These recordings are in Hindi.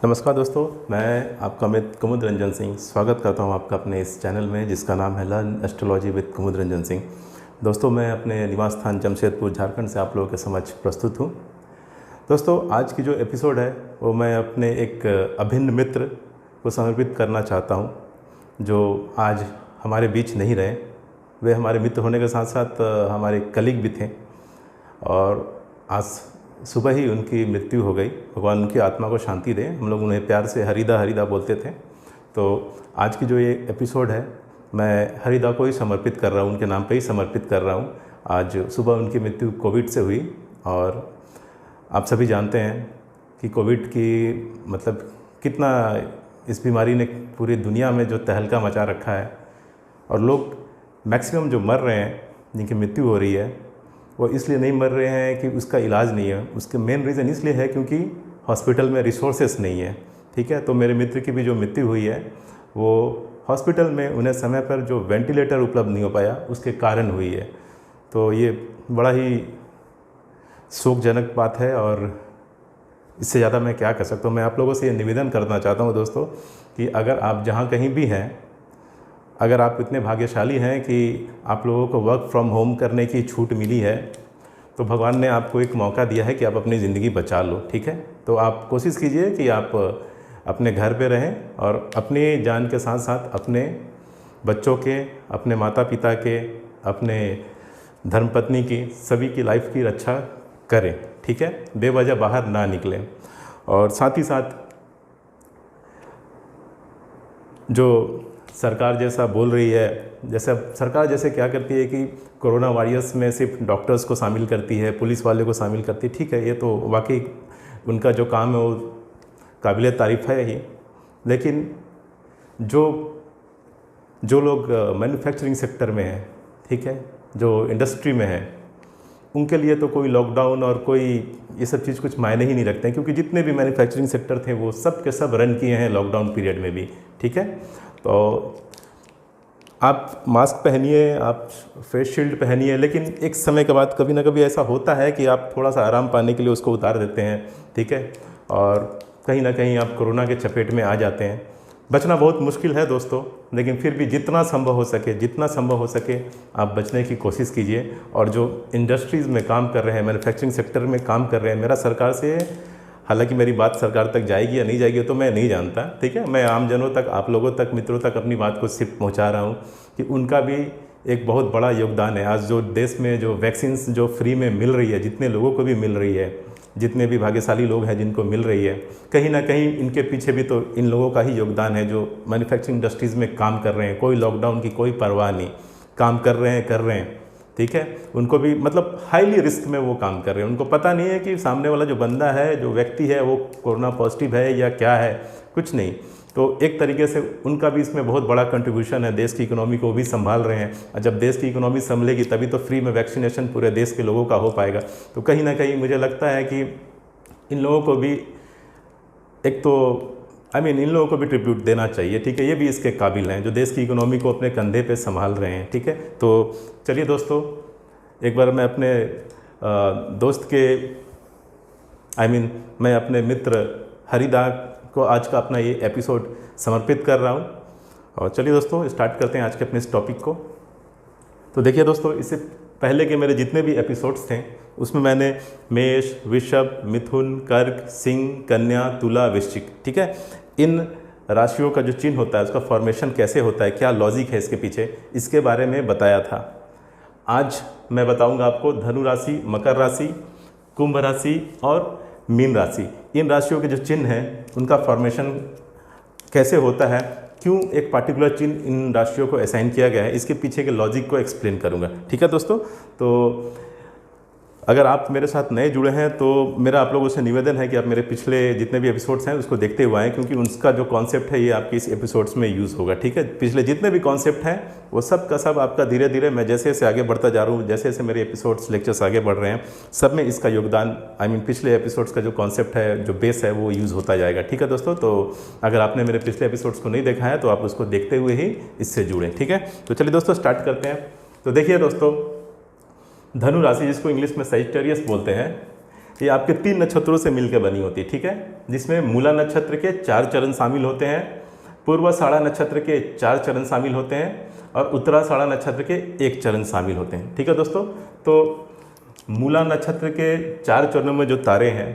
नमस्कार दोस्तों, मैं आपका मित्र कुमुद रंजन सिंह स्वागत करता हूं आपका अपने इस चैनल में जिसका नाम है लर्न एस्ट्रोलॉजी विद कुमुद रंजन सिंह। दोस्तों, मैं अपने निवास स्थान जमशेदपुर झारखंड से आप लोगों के समक्ष प्रस्तुत हूं। दोस्तों, आज की जो एपिसोड है वो मैं अपने एक अभिन्न मित्र को समर्पित करना चाहता हूं जो आज हमारे बीच नहीं रहे। वे हमारे मित्र होने के साथ साथ हमारे कलीग भी थे और आज सुबह ही उनकी मृत्यु हो गई। भगवान उनकी आत्मा को शांति दे। हम लोग उन्हें प्यार से हरिदा हरिदा बोलते थे। तो आज की जो ये एपिसोड है मैं हरिदा को ही समर्पित कर रहा हूँ, उनके नाम पे ही समर्पित कर रहा हूँ। आज सुबह उनकी मृत्यु कोविड से हुई और आप सभी जानते हैं कि कोविड की मतलब कितना इस बीमारी ने पूरी दुनिया में जो तहलका मचा रखा है और लोग मैक्सिमम जो मर रहे हैं, जिनकी मृत्यु हो रही है, वो इसलिए नहीं मर रहे हैं कि उसका इलाज नहीं है। उसके मेन रीज़न इसलिए है क्योंकि हॉस्पिटल में रिसोर्सेस नहीं है। ठीक है, तो मेरे मित्र की भी जो मृत्यु हुई है वो हॉस्पिटल में उन्हें समय पर जो वेंटिलेटर उपलब्ध नहीं हो पाया उसके कारण हुई है। तो ये बड़ा ही शोकजनक बात है और इससे ज़्यादा मैं क्या कर सकता हूँ। मैं आप लोगों से ये निवेदन करना चाहता हूँ दोस्तों कि अगर आप जहाँ कहीं भी हैं, अगर आप इतने भाग्यशाली हैं कि आप लोगों को वर्क फ्रॉम होम करने की छूट मिली है, तो भगवान ने आपको एक मौका दिया है कि आप अपनी ज़िंदगी बचा लो। ठीक है, तो आप कोशिश कीजिए कि आप अपने घर पे रहें और अपनी जान के साथ साथ अपने बच्चों के, अपने माता पिता के, अपने धर्मपत्नी की, सभी की लाइफ की रक्षा करें। ठीक है, बेवजह बाहर ना निकलें। और साथ ही साथ जो सरकार जैसा बोल रही है, जैसे सरकार जैसे क्या करती है कि कोरोना वॉरियर्स में सिर्फ डॉक्टर्स को शामिल करती है, पुलिस वाले को शामिल करती है। ठीक है, ये तो वाकई उनका जो काम है वो काबिल तारीफ़ है ही। लेकिन जो लोग मैन्युफैक्चरिंग सेक्टर में हैं, ठीक है, जो इंडस्ट्री में है, उनके लिए तो कोई लॉकडाउन और कोई ये सब चीज़ कुछ मायने ही नहीं रखते हैं, क्योंकि जितने भी मैन्युफैक्चरिंग सेक्टर थे वो सब के सब रन किए हैं लॉकडाउन पीरियड में भी। ठीक है, तो आप मास्क पहनिए, आप फेस शील्ड पहनिए, लेकिन एक समय के बाद कभी ना कभी ऐसा होता है कि आप थोड़ा सा आराम पाने के लिए उसको उतार देते हैं। ठीक है, और कहीं ना कहीं आप कोरोना के चपेट में आ जाते हैं। बचना बहुत मुश्किल है दोस्तों, लेकिन फिर भी जितना संभव हो सके आप बचने की कोशिश कीजिए। और जो इंडस्ट्रीज़ में काम कर रहे हैं, मैन्युफैक्चरिंग सेक्टर में काम कर रहे हैं, मेरा सरकार से, हालांकि मेरी बात सरकार तक जाएगी या नहीं जाएगी तो मैं नहीं जानता। ठीक है, मैं आम जनों तक, आप लोगों तक, मित्रों तक अपनी बात को सिर्फ पहुंचा रहा हूं कि उनका भी एक बहुत बड़ा योगदान है। आज जो देश में जो वैक्सीन्स जो फ्री में मिल रही है, जितने लोगों को भी मिल रही है, जितने भी भाग्यशाली लोग हैं जिनको मिल रही है, कहीं ना कहीं इनके पीछे भी तो इन लोगों का ही योगदान है जो मैन्युफैक्चरिंग इंडस्ट्रीज़ में काम कर रहे हैं। कोई लॉकडाउन की कोई परवाह नहीं, काम कर रहे हैं। ठीक है, उनको भी मतलब हाईली रिस्क में वो काम कर रहे हैं। उनको पता नहीं है कि सामने वाला जो बंदा है, जो व्यक्ति है, वो कोरोना पॉजिटिव है या क्या है, कुछ नहीं। तो एक तरीके से उनका भी इसमें बहुत बड़ा कंट्रीब्यूशन है। देश की इकोनॉमी को भी संभाल रहे हैं और जब देश की इकोनॉमी संभलेगी तभी तो फ्री में वैक्सीनेशन पूरे देश के लोगों का हो पाएगा। तो कहीं ना कहीं मुझे लगता है कि इन लोगों को भी एक तो इन लोगों को भी ट्रिब्यूट देना चाहिए। ठीक है, ये भी इसके काबिल हैं जो देश की इकोनॉमी को अपने कंधे पे संभाल रहे हैं। ठीक है, तो चलिए दोस्तों, एक बार मैं अपने दोस्त के मैं अपने मित्र हरिदा को आज का अपना ये एपिसोड समर्पित कर रहा हूँ। और चलिए दोस्तों, स्टार्ट करते हैं आज के अपने इस टॉपिक को। तो देखिए दोस्तों, इससे पहले के मेरे जितने भी एपिसोड्स थे उसमें मैंने मेष, वृषभ, मिथुन, कर्क, सिंह, कन्या, तुला, वृश्चिक, ठीक है, इन राशियों का जो चिन्ह होता है उसका फॉर्मेशन कैसे होता है, क्या लॉजिक है इसके पीछे, इसके बारे में बताया था। आज मैं बताऊंगा आपको धनु राशि, मकर राशि, कुंभ राशि और मीन राशि, इन राशियों के जो चिन्ह हैं उनका फॉर्मेशन कैसे होता है, क्यों एक पार्टिकुलर चिन्ह इन राशियों को असाइन किया गया है, इसके पीछे के लॉजिक को एक्सप्लेन करूंगा। ठीक है दोस्तों, तो अगर आप मेरे साथ नए जुड़े हैं तो मेरा आप लोगों से निवेदन है कि आप मेरे पिछले जितने भी एपिसोड्स हैं उसको देखते हुए आएँ, क्योंकि उसका जो कॉन्सेप्ट है ये आपके इस एपिसोड्स में यूज़ होगा। ठीक है, पिछले जितने भी कॉन्सेप्ट हैं वो सब का सब आपका धीरे धीरे मैं जैसे जैसे आगे बढ़ता जा रहा हूँ, जैसे जैसे मेरे एपिसोड्स लेक्चर्स आगे बढ़ रहे हैं, सब में इसका योगदान पिछले एपिसोड्स का जो कॉन्सेप्ट है, जो बेस है, वो यूज़ होता जाएगा। ठीक है दोस्तों, तो अगर आपने मेरे पिछले एपिसोड्स को नहीं देखा है तो आप उसको देखते हुए ही इससे जुड़ें। ठीक है, तो चलिए दोस्तों स्टार्ट करते हैं। तो देखिए दोस्तों, धनु राशि जिसको इंग्लिश में सजिटेरियस बोलते हैं, ये आपके 3 नक्षत्रों से मिलकर बनी होती है, ठीक है, जिसमें मूला नक्षत्र के 4 चरण शामिल होते हैं, पूर्वाषाढ़ा नक्षत्र के 4 चरण शामिल होते हैं और उत्तराषाढ़ा नक्षत्र के 1 चरण शामिल होते हैं, ठीक है दोस्तों। तो मूला नक्षत्र के 4 चरणों में जो तारे हैं,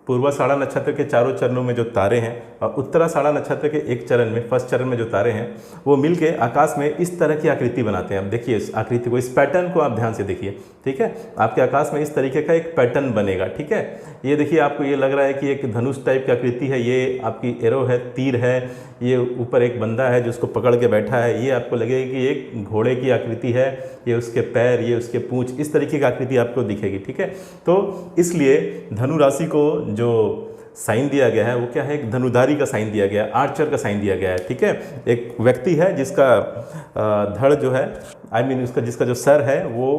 पूर्वाषाढ़ा नक्षत्र के 4 चरणों में जो तारे हैं और उत्तराषाढ़ा नक्षत्र के 1 चरण में, फर्स्ट चरण में जो तारे हैं, वो मिलके आकाश में इस तरह की आकृति बनाते हैं। अब देखिए इस आकृति को, इस पैटर्न को आप ध्यान से देखिए, ठीक है। आपके आकाश में इस तरीके का एक पैटर्न बनेगा, ठीक है। ये देखिए आपको ये लग रहा है कि एक धनुष टाइप की आकृति है, ये आपकी एरो है, तीर है, ये ऊपर एक बंदा है जो उसको पकड़ के बैठा है, ये आपको लगेगा कि एक घोड़े की आकृति है, ये उसके पैर, ये उसके पूंछ, इस तरीके की आकृति आपको दिखेगी, ठीक है। तो इसलिए धनु राशि को जो साइन दिया गया है वो क्या है, एक धनुधारी का साइन दिया गया है, आर्चर का साइन दिया गया है, ठीक है। एक व्यक्ति है जिसका धड़ जो है, उसका जिसका जो सर है वो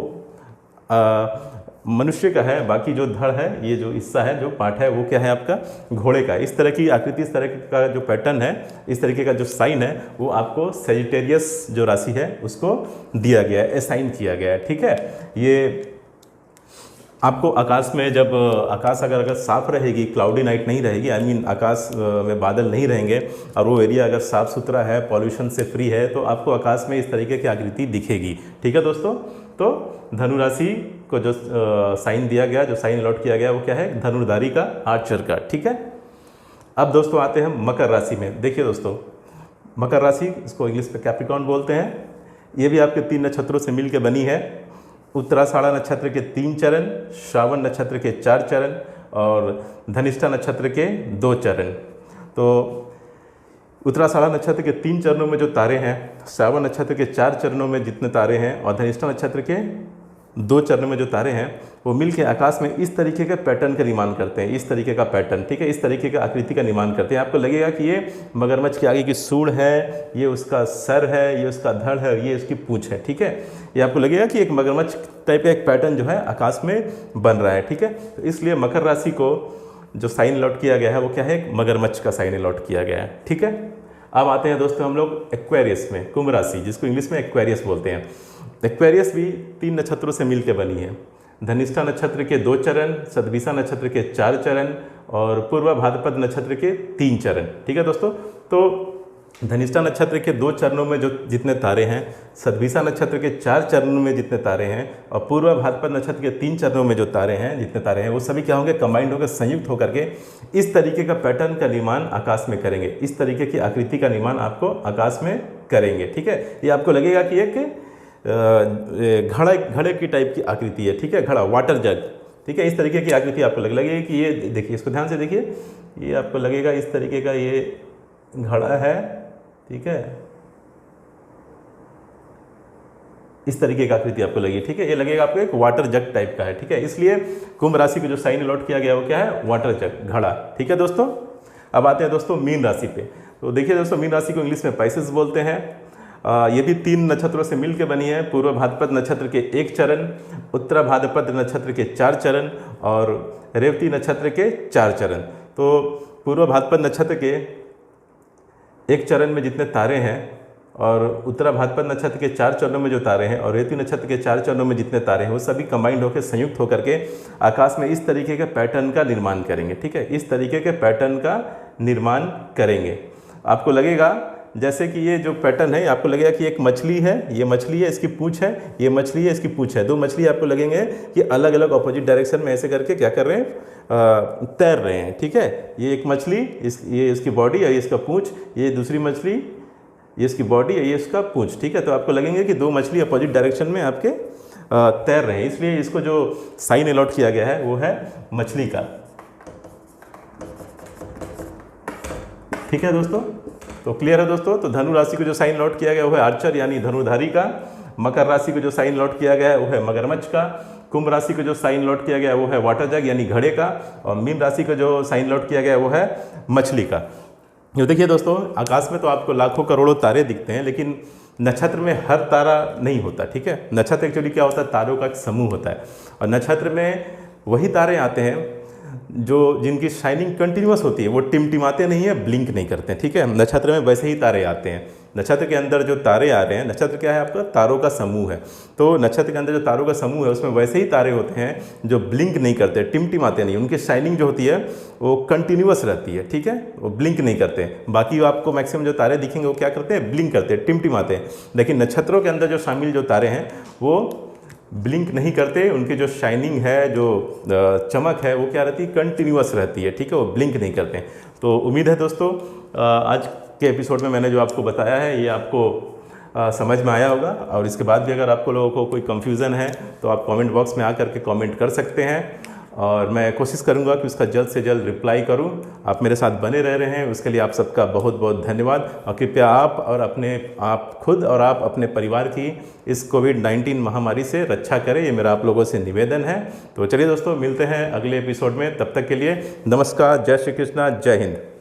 मनुष्य का है, बाकी जो धड़ है, ये जो हिस्सा है, जो पार्ट है, वो क्या है आपका घोड़े का। इस तरह की आकृति, इस तरह का जो पैटर्न है, इस तरीके का जो साइन है, वो आपको सेजिटेरियस जो राशि है उसको दिया गया है, असाइन किया गया है, ठीक है। ये आपको आकाश में, जब आकाश अगर साफ रहेगी, क्लाउडी नाइट नहीं रहेगी, आकाश में बादल नहीं रहेंगे और वो एरिया अगर साफ़ सुथरा है, पॉल्यूशन से फ्री है, तो आपको आकाश में इस तरीके की आकृति दिखेगी, ठीक है दोस्तों। तो धनु राशि को जो साइन दिया गया, जो साइन अलॉट किया गया, वो क्या है, धनुर्धारी का, आर्चर का, ठीक है। अब दोस्तों आते हैं मकर राशि में। देखिए दोस्तों, मकर राशि, इसको इंग्लिश में कैप्रिकॉर्न बोलते हैं, ये भी आपके 3 नक्षत्रों से मिल के बनी है। उत्तराषाढ़ा नक्षत्र के 3 चरण, श्रावण नक्षत्र के 4 चरण और धनिष्ठा नक्षत्र के 2 चरण। तो उत्तराषाढ़ा नक्षत्र के 3 चरणों में जो तारे हैं, श्रावण नक्षत्र के 4 चरणों में जितने तारे हैं और धनिष्ठा नक्षत्र के 2 चरणों में जो तारे हैं, वो मिलके आकाश में इस तरीके के पैटर्न का निर्माण करते हैं, इस तरीके का पैटर्न, ठीक है, इस तरीके का आकृति का निर्माण करते हैं। आपको लगेगा कि ये मगरमच्छ के आगे की सूंड है, ये उसका सर है, ये उसका धड़ है, ये उसकी पूंछ है, ठीक है। ये आपको लगेगा कि एक मगरमच्छ टाइप का एक पैटर्न जो है आकाश में बन रहा है, ठीक है। तो इसलिए मकर राशि को जो साइन अलॉट किया गया है वो क्या है, एक मगरमच्छ का साइन अलॉट किया गया है, ठीक है। अब आते हैं दोस्तों हम लोग एक्वेरियस में, कुंभ राशि, जिसको इंग्लिश में एक्वेरियस बोलते हैं। एक्वेरियस भी 3 नक्षत्रों से मिलकर बनी है। धनिष्ठा नक्षत्र के 2 चरण, सतभिषा नक्षत्र के 4 चरण और पूर्व भाद्रपद नक्षत्र के 3 चरण, ठीक है दोस्तों। तो धनिष्ठा नक्षत्र के 2 चरणों में जो जितने तारे हैं, सतभिषा नक्षत्र के 4 चरणों में जितने तारे हैं और पूर्व भाद्रपद नक्षत्र के 3 चरणों में जो तारे हैं, जितने तारे हैं, वो सभी क्या होंगे, कंबाइंड होकर, संयुक्त होकर के इस तरीके का पैटर्न का निर्माण आकाश में करेंगे, इस तरीके की आकृति का निर्माण आपको आकाश में करेंगे, ठीक है। ये आपको लगेगा कि एक घड़े की टाइप की आकृति है, ठीक है, घड़ा, वाटर जग, ठीक है, इस तरीके की आकृति आपको लगेगी कि ये देखिए, इसको ध्यान से देखिए, ये आपको लगेगा इस तरीके का ये घड़ा है, ठीक है, इस तरीके की आकृति आपको लगेगी, ठीक है। ये लगेगा आपको एक वाटर जग टाइप का है, ठीक है। इसलिए कुंभ राशि को जो साइन अलॉट किया गया वो क्या है, वाटर जग, घड़ा, ठीक है दोस्तों। अब आते हैं दोस्तों मीन राशि पे। तो देखिए दोस्तों, मीन राशि को इंग्लिश में पाइसेस बोलते हैं। ये भी 3 नक्षत्रों से मिलकर बनी है। पूर्व भाद्रपद नक्षत्र के 1 चरण, उत्तरा भाद्रपद नक्षत्र के 4 चरण और रेवती नक्षत्र के 4 चरण। तो पूर्व भाद्रपद नक्षत्र के 1 चरण में जितने तारे हैं और उत्तरा भाद्रपद नक्षत्र के 4 चरणों में जो तारे हैं और रेवती नक्षत्र के 4 चरणों में जितने तारे हैं, वो सभी कंबाइंड होकर, संयुक्त होकर के आकाश में इस तरीके के पैटर्न का निर्माण करेंगे, ठीक है, इस तरीके के पैटर्न का निर्माण करेंगे। आपको लगेगा जैसे कि ये जो पैटर्न है, आपको लगेगा कि एक मछली है, ये मछली है, इसकी पूंछ है, ये मछली है, इसकी पूंछ है, 2 मछली आपको लगेंगे कि अलग अलग ऑपोजिट डायरेक्शन में ऐसे करके क्या कर रहे हैं, तैर रहे हैं, ठीक है। ये एक मछली, ये इसकी बॉडी है, ये इसका पूंछ, ये दूसरी मछली, ये इसकी बॉडी है, ये इसका पूंछ, ठीक है। तो आपको लगेंगे कि 2 मछली अपोजिट डायरेक्शन में आपके तैर रहे हैं, इसलिए इसको जो साइन अलॉट किया गया है वो है मछली का, ठीक है दोस्तों। तो क्लियर है दोस्तों। तो धनु राशि को जो साइन अलॉट किया गया वो है आर्चर यानी धनुधारी का। मकर राशि को जो साइन अलॉट किया गया है वो है मगरमच्छ का। कुंभ राशि को जो साइन अलॉट किया गया है वो है वाटर जग यानी घड़े का। और मीन राशि को जो साइन अलॉट किया गया है वो है मछली का। जो देखिए दोस्तों, आकाश में तो आपको लाखों करोड़ों तारे दिखते हैं, लेकिन नक्षत्र में हर तारा नहीं होता, ठीक है। नक्षत्र एक्चुअली क्या होता है, तारों का एक समूह होता है। और नक्षत्र में वही तारे आते हैं जो जिनकी शाइनिंग कंटिन्यूअस होती है, वो टिमटिमाते नहीं है, ब्लिंक नहीं करते हैं, ठीक है। नक्षत्र में वैसे ही तारे आते हैं, नक्षत्र के अंदर जो तारे आ रहे हैं, नक्षत्र क्या है आपका, तारों का समूह है। तो नक्षत्र के अंदर जो तारों का समूह है उसमें वैसे ही तारे होते हैं जो ब्लिंक नहीं करते, टिमटिमाते नहीं, उनकी शाइनिंग जो होती है वो कंटिन्यूअस रहती है, ठीक है, वो ब्लिंक नहीं करते। बाकी आपको मैक्सिमम जो तारे दिखेंगे वो क्या करते हैं, ब्लिंक करते हैं, टिमटिमाते हैं। लेकिन नक्षत्रों के अंदर जो शामिल जो तारे हैं वो ब्लिंक नहीं करते, उनकी जो शाइनिंग है, जो चमक है वो क्या रहती है, कंटिन्यूअस रहती है, ठीक है, वो ब्लिंक नहीं करते हैं। तो उम्मीद है दोस्तों आज के एपिसोड में मैंने जो आपको बताया है ये आपको समझ में आया होगा। और इसके बाद भी अगर आपको लोगों को कोई कन्फ्यूज़न है तो आप कमेंट बॉक्स में आकर के कमेंट कर सकते हैं और मैं कोशिश करूंगा कि उसका जल्द से जल्द रिप्लाई करूं। आप मेरे साथ बने रह रहे हैं उसके लिए आप सबका बहुत बहुत धन्यवाद। और कृपया आप खुद और आप अपने परिवार की इस कोविड-19 महामारी से रक्षा करें, ये मेरा आप लोगों से निवेदन है। तो चलिए दोस्तों, मिलते हैं अगले एपिसोड में, तब तक के लिए नमस्कार, जय श्री कृष्णा, जय हिंद।